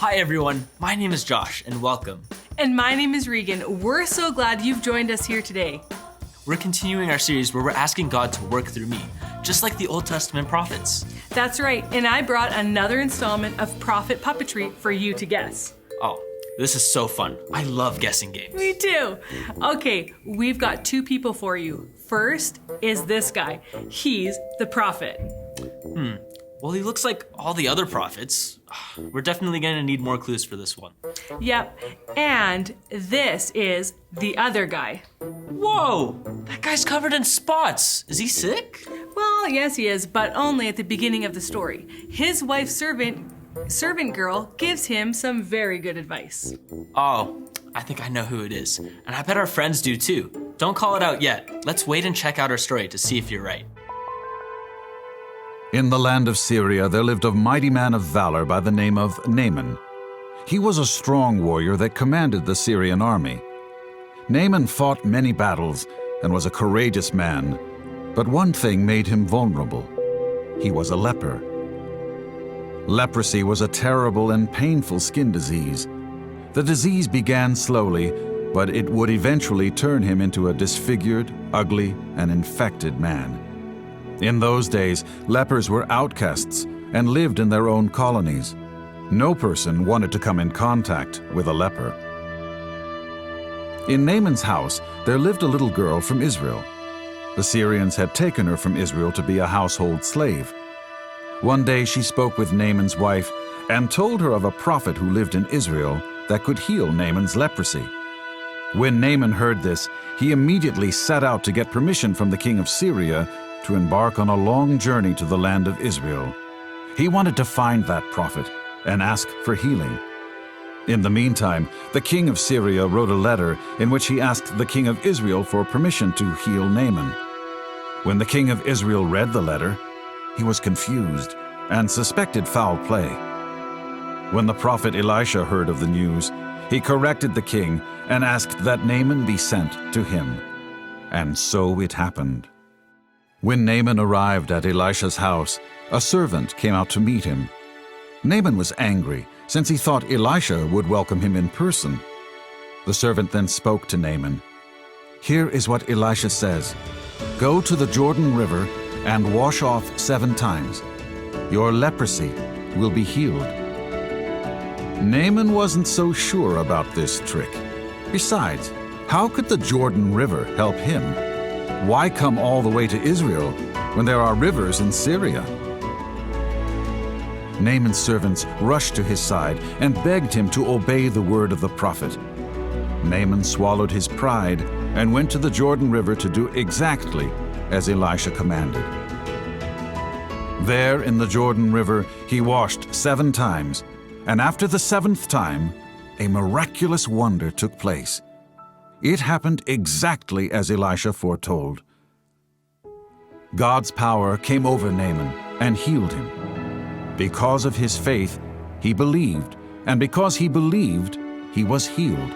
Hi everyone, my name is Josh and welcome. And my name is Regan. We're so glad you've joined us here today. We're continuing our series where we're asking God to work through me, just like the Old Testament prophets. That's right, and I brought another installment of prophet puppetry for you to guess. Oh, this is so fun. I love guessing games. Me too. Okay, we've got two people for you. First is this guy. He's the prophet. Well, he looks like all the other prophets. We're definitely gonna need more clues for this one. Yep, and this is the other guy. Whoa, that guy's covered in spots. Is he sick? Well, yes he is, but only at the beginning of the story. His wife's servant girl gives him some very good advice. Oh, I think I know who it is. And I bet our friends do too. Don't call it out yet. Let's wait and check out our story to see if you're right. In the land of Syria, there lived a mighty man of valor by the name of Naaman. He was a strong warrior that commanded the Syrian army. Naaman fought many battles and was a courageous man, but one thing made him vulnerable. He was a leper. Leprosy was a terrible and painful skin disease. The disease began slowly, but it would eventually turn him into a disfigured, ugly, and infected man. In those days, lepers were outcasts and lived in their own colonies. No person wanted to come in contact with a leper. In Naaman's house, there lived a little girl from Israel. The Syrians had taken her from Israel to be a household slave. One day she spoke with Naaman's wife and told her of a prophet who lived in Israel that could heal Naaman's leprosy. When Naaman heard this, he immediately set out to get permission from the king of Syria to embark on a long journey to the land of Israel. He wanted to find that prophet and ask for healing. In the meantime, the king of Syria wrote a letter in which he asked the king of Israel for permission to heal Naaman. When the king of Israel read the letter, he was confused and suspected foul play. When the prophet Elisha heard of the news, he corrected the king and asked that Naaman be sent to him. And so it happened. When Naaman arrived at Elisha's house, a servant came out to meet him. Naaman was angry, since he thought Elisha would welcome him in person. The servant then spoke to Naaman. "Here is what Elisha says. Go to the Jordan River and wash off 7 times. Your leprosy will be healed." Naaman wasn't so sure about this trick. Besides, how could the Jordan River help him? Why come all the way to Israel when there are rivers in Syria? Naaman's servants rushed to his side and begged him to obey the word of the prophet. Naaman swallowed his pride and went to the Jordan River to do exactly as Elisha commanded. There in the Jordan River he washed 7 times, and after the 7th time, a miraculous wonder took place. It happened exactly as Elisha foretold. God's power came over Naaman and healed him. Because of his faith, he believed, and because he believed, he was healed.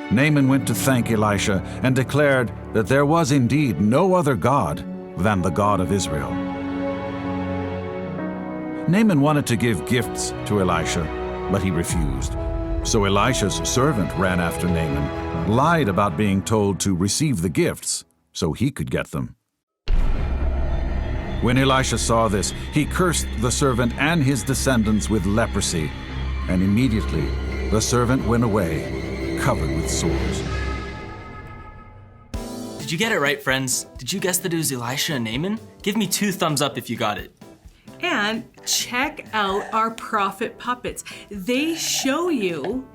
Naaman went to thank Elisha and declared that there was indeed no other God than the God of Israel. Naaman wanted to give gifts to Elisha, but he refused. So Elisha's servant ran after Naaman, lied about being told to receive the gifts so he could get them. When Elisha saw this, he cursed the servant and his descendants with leprosy, and immediately the servant went away, covered with sores. Did you get it right, friends? Did you guess that it was Elisha and Naaman? Give me 2 thumbs up if you got it. And check out our prophet puppets. They show you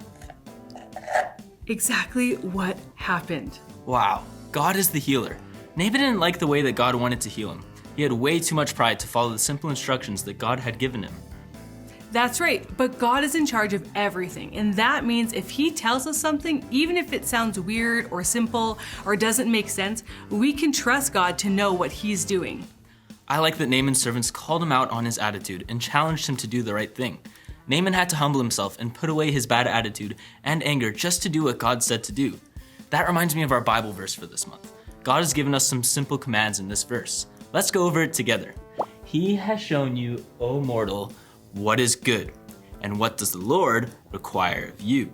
exactly what happened. Wow, God is the healer. Naaman didn't like the way that God wanted to heal him. He had way too much pride to follow the simple instructions that God had given him. That's right, but God is in charge of everything, and that means if He tells us something, even if it sounds weird or simple or doesn't make sense, we can trust God to know what He's doing. I like that Naaman's servants called him out on his attitude and challenged him to do the right thing. Naaman had to humble himself and put away his bad attitude and anger just to do what God said to do. That reminds me of our Bible verse for this month. God has given us some simple commands in this verse. Let's go over it together. He has shown you, O mortal, what is good, And what does the Lord require of you?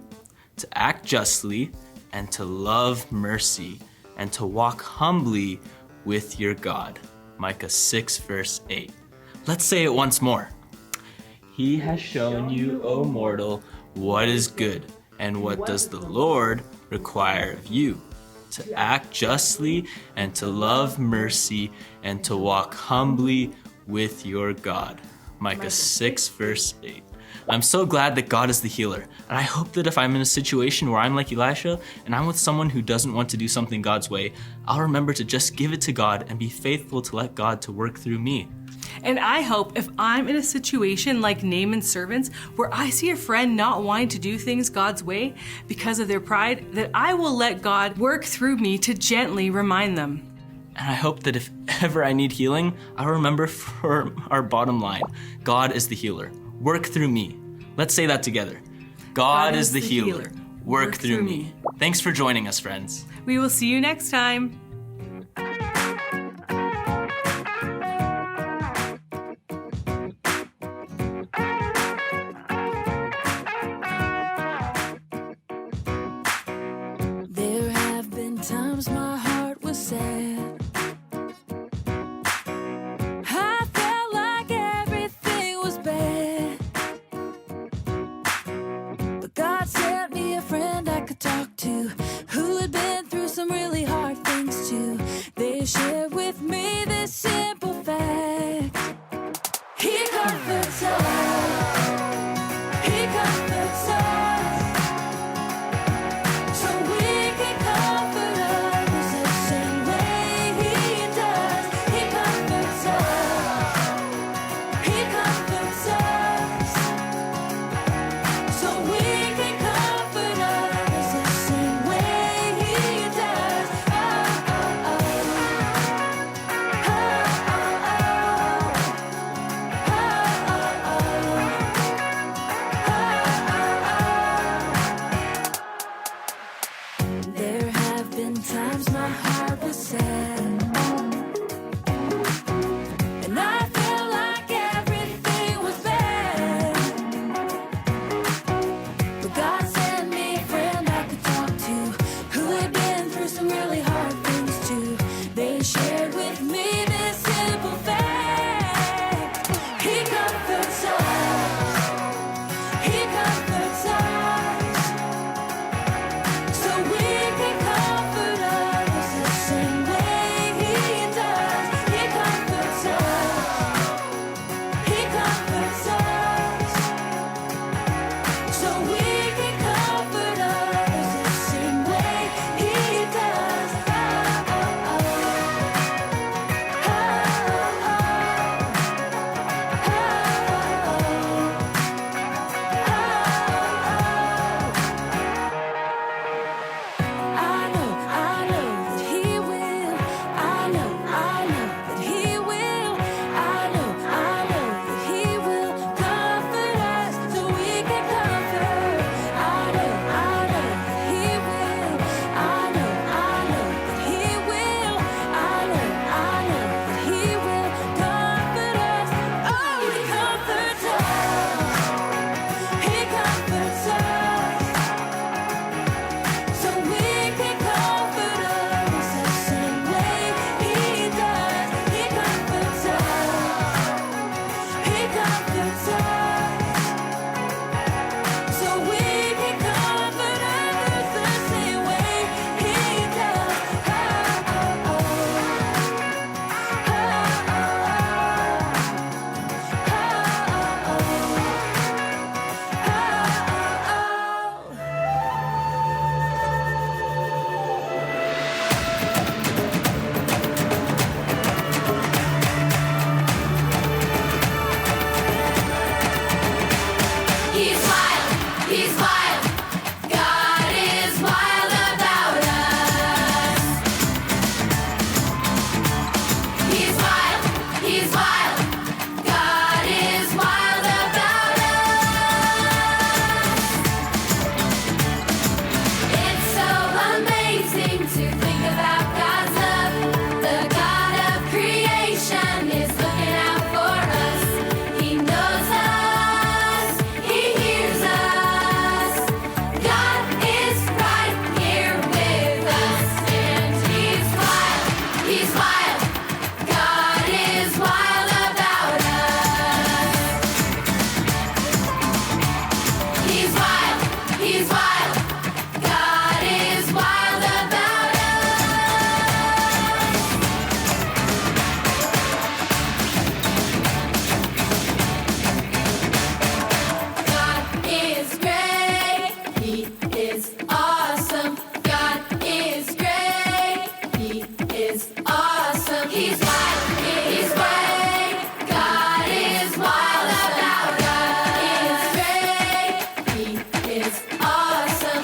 To act justly and to love mercy and to walk humbly with your God. Micah 6 verse 8. Let's say it once more. He has shown you, O mortal, what is good, and what does the Lord require of you? To act justly and to love mercy and to walk humbly with your God. Micah 6 verse 8. I'm so glad that God is the healer, and I hope that if I'm in a situation where I'm like Elisha and I'm with someone who doesn't want to do something God's way, I'll remember to just give it to God and be faithful to let God to work through me. And I hope if I'm in a situation like Naaman's servants, where I see a friend not wanting to do things God's way because of their pride, that I will let God work through me to gently remind them. And I hope that if ever I need healing, I'll remember for our bottom line, God is the healer. Work through me. Let's say that together. God is the healer. Work through me. Thanks for joining us, friends. We will see you next time. There have been times my heart was sad. I felt like everything was bad. But God sent me a friend I could talk to, who had been through some really hard things too. They shared with me this simple fact: He comforts us. He comforts us. So we can comfort others the same way He does. He comforts us. He comforts us. So we can comfort others the same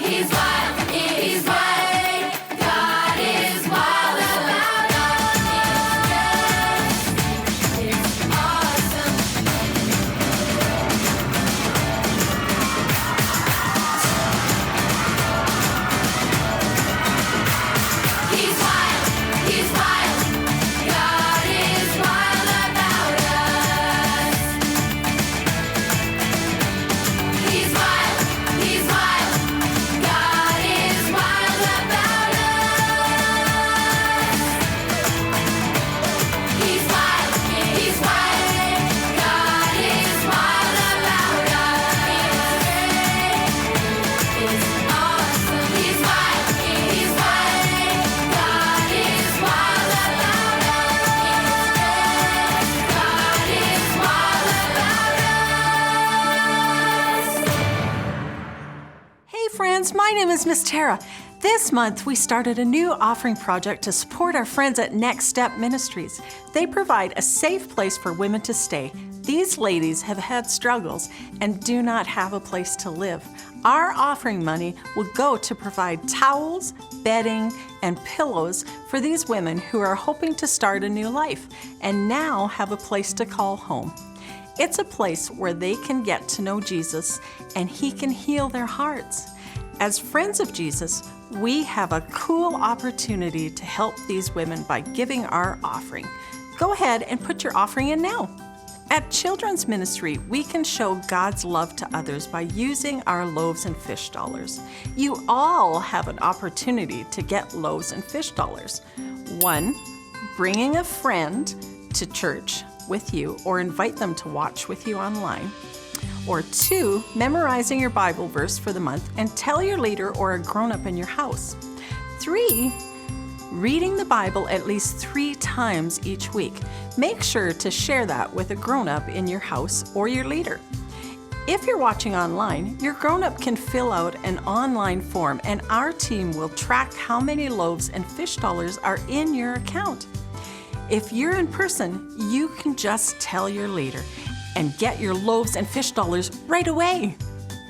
He's wild in His way. God is wild about us. It's awesome. He's wild. He's wild. God is wild about us. He's wild. He's wild. God is wild about us. He's wild. He's wild. God is wild about us. It's awesome. He's wild. He's wild. God is wild about us. God is wild about us. Hey friends, my name is Miss Tara. This month we started a new offering project to support our friends at Next Step Ministries. They provide a safe place for women to stay. These ladies have had struggles and do not have a place to live. Our offering money will go to provide towels, bedding, and pillows for these women who are hoping to start a new life and now have a place to call home. It's a place where they can get to know Jesus and He can heal their hearts. As friends of Jesus, we have a cool opportunity to help these women by giving our offering. Go ahead and put your offering in now. At Children's Ministry, we can show God's love to others by using our loaves and fish dollars. You all have an opportunity to get loaves and fish dollars. 1, bringing a friend to church with you or invite them to watch with you online. Or 2, memorizing your Bible verse for the month and tell your leader or a grown-up in your house. 3, reading the Bible at least 3 times each week. Make sure to share that with a grown-up in your house or your leader. If you're watching online, your grown-up can fill out an online form and our team will track how many loaves and fish dollars are in your account. If you're in person, you can just tell your leader and get your loaves and fish dollars right away.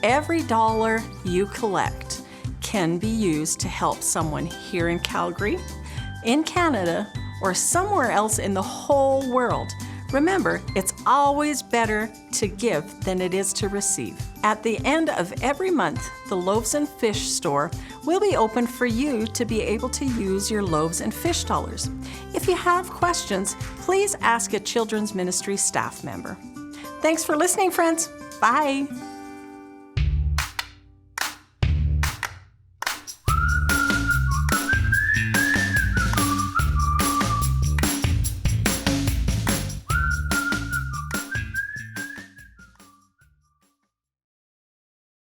Every dollar you collect can be used to help someone here in Calgary, in Canada, or somewhere else in the whole world. Remember, it's always better to give than it is to receive. At the end of every month, the Loaves and Fish store will be open for you to be able to use your loaves and fish dollars. If you have questions, please ask a Children's Ministry staff member. Thanks for listening, friends. Bye.